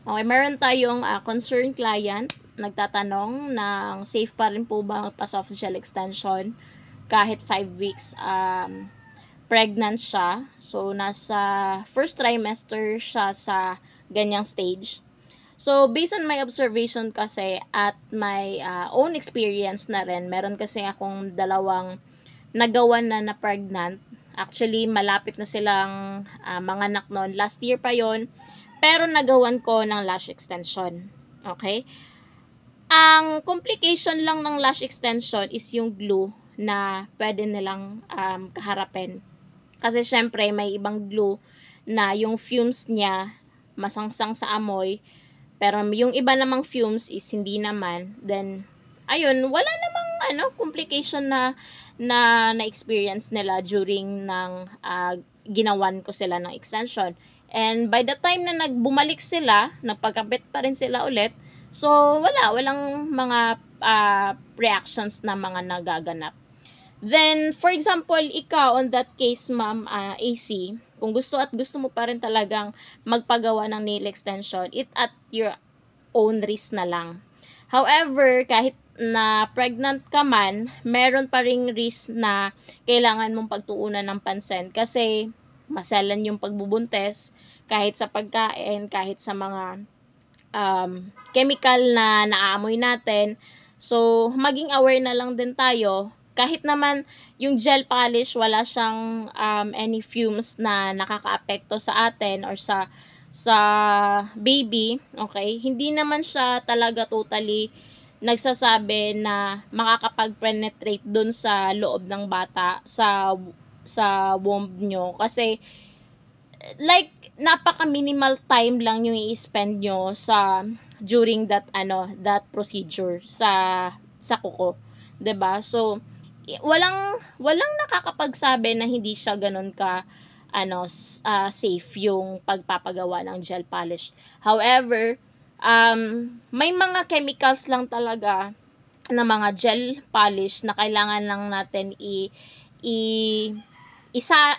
Okay, meron tayong concerned client nagtatanong ng safe pa rin po ba magpa-soft gel extension kahit 5 weeks pregnant siya. So, nasa first trimester siya sa ganyang stage. So, based on my observation kasi at my own experience na rin, meron kasi akong dalawang nagawan na pregnant. Actually, malapit na silang mga anak noon. Last year pa yon, pero nagawan ko ng lash extension. Okay? Ang complication lang ng lash extension is yung glue na pwede nilang kaharapin. Kasi syempre, may ibang glue na yung fumes niya masangsang sa amoy. Pero yung iba namang fumes is hindi naman. Then, ayun, wala namang complication na experience nila during ng ginawan ko sila ng extension. And by the time na nagbumalik sila, nagpagkabit pa rin sila ulit. So, walang mga reactions na mga nagaganap. Then, for example, ikaw on that case, ma'am AC, kung gusto mo pa rin talagang magpagawa ng nail extension, it at your own risk na lang. However, kahit na pregnant ka man, meron pa ring risk na kailangan mong pagtuunan ng pansin kasi maselan yung pagbubuntis kahit sa pagkain, kahit sa mga chemical na naamoy natin. So, maging aware na lang din tayo. Kahit naman yung gel polish, wala siyang any fumes na nakakaapekto sa atin or sa baby, okay? Hindi naman siya talaga totally nagsasabi na makakapag-penetrate dun sa loob ng bata, sa womb nyo. Kasi, like, napaka-minimal time lang yung i-spend nyo during that procedure sa kuko. 'Di ba? So, walang nakakapagsabi na hindi siya ganun ka safe yung pagpapagawa ng gel polish. However, may mga chemicals lang talaga na mga gel polish na kailangan lang natin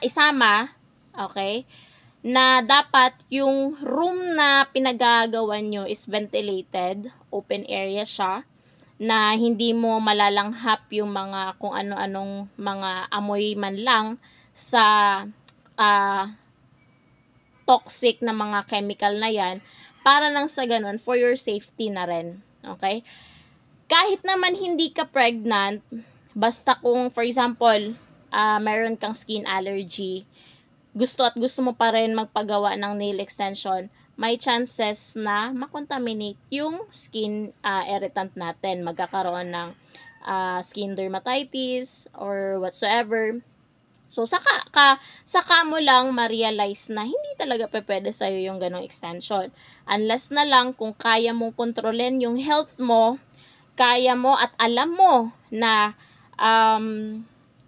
isama, okay? Na dapat yung room na pinagagawan nyo is ventilated, open area siya, na hindi mo malalanghap yung mga kung ano-anong mga amoy man lang sa toxic na mga chemical na yan, para lang sa ganun, for your safety na rin. Okay? Kahit naman hindi ka pregnant, basta kung, for example, meron kang skin allergy, gusto mo pa rin magpagawa ng nail extension, may chances na makontaminate yung skin irritant natin. Magkakaroon ng skin dermatitis or whatsoever. So, saka mo lang ma-realize na hindi talaga pwede sa'yo yung ganong extension. Unless na lang kung kaya mong kontrolin yung health mo, kaya mo at alam mo na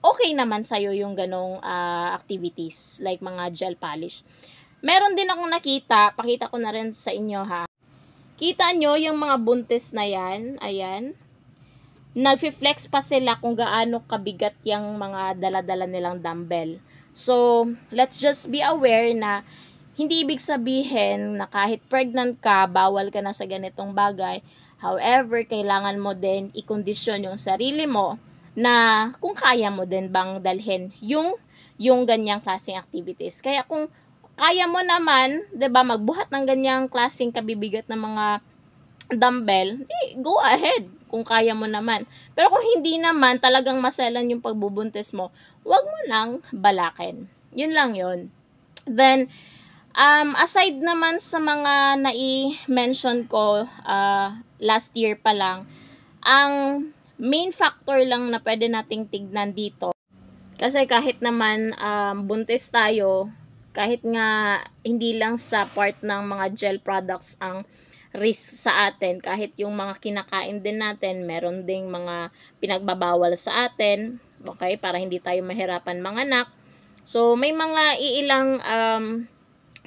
okay naman sa'yo yung ganong activities like mga gel polish. Meron din akong nakita, pakita ko na rin sa inyo ha. Kita nyo yung mga buntis na yan, ayan. Nagfi-flex pa sila kung gaano kabigat yung mga dala-dala nilang dumbbell. So, let's just be aware na hindi ibig sabihin na kahit pregnant ka, bawal ka na sa ganitong bagay. However, kailangan mo din i-kondisyon yung sarili mo na kung kaya mo din bang dalhin yung ganyang klaseng activities. Kaya kung kaya mo naman, 'di ba, magbuhat ng ganyang klaseng kabibigat ng mga dumbbell, go ahead kung kaya mo naman. Pero kung hindi naman, talagang maselan yung pagbubuntis mo, wag mo nang balakin. Yun lang yun. Then, aside naman sa mga nai-mention ko last year pa lang, ang main factor lang na pwede nating tignan dito, kasi kahit naman buntis tayo, kahit nga hindi lang sa part ng mga gel products ang risk sa atin, kahit yung mga kinakain din natin, meron ding mga pinagbabawal sa atin, okay, para hindi tayo mahirapan manganak. So, may mga iilang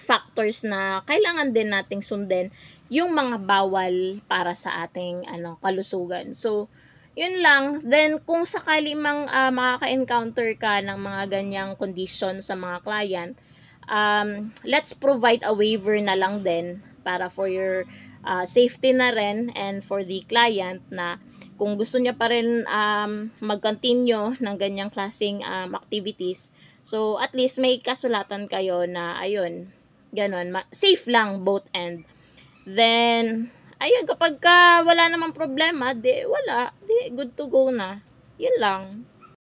factors na kailangan din nating sundin, yung mga bawal para sa ating kalusugan. So, yun lang. Then, kung sakali mang makaka-encounter ka ng mga ganyang condition sa mga client, let's provide a waiver na lang din para for your safety na rin and for the client na kung gusto niya pa rin mag-continue ng ganyang klaseng activities, so at least may kasulatan kayo na ayun, ganon, safe lang both end. Then ayun, kapag wala namang problema, di wala, di good to go na. Yun lang.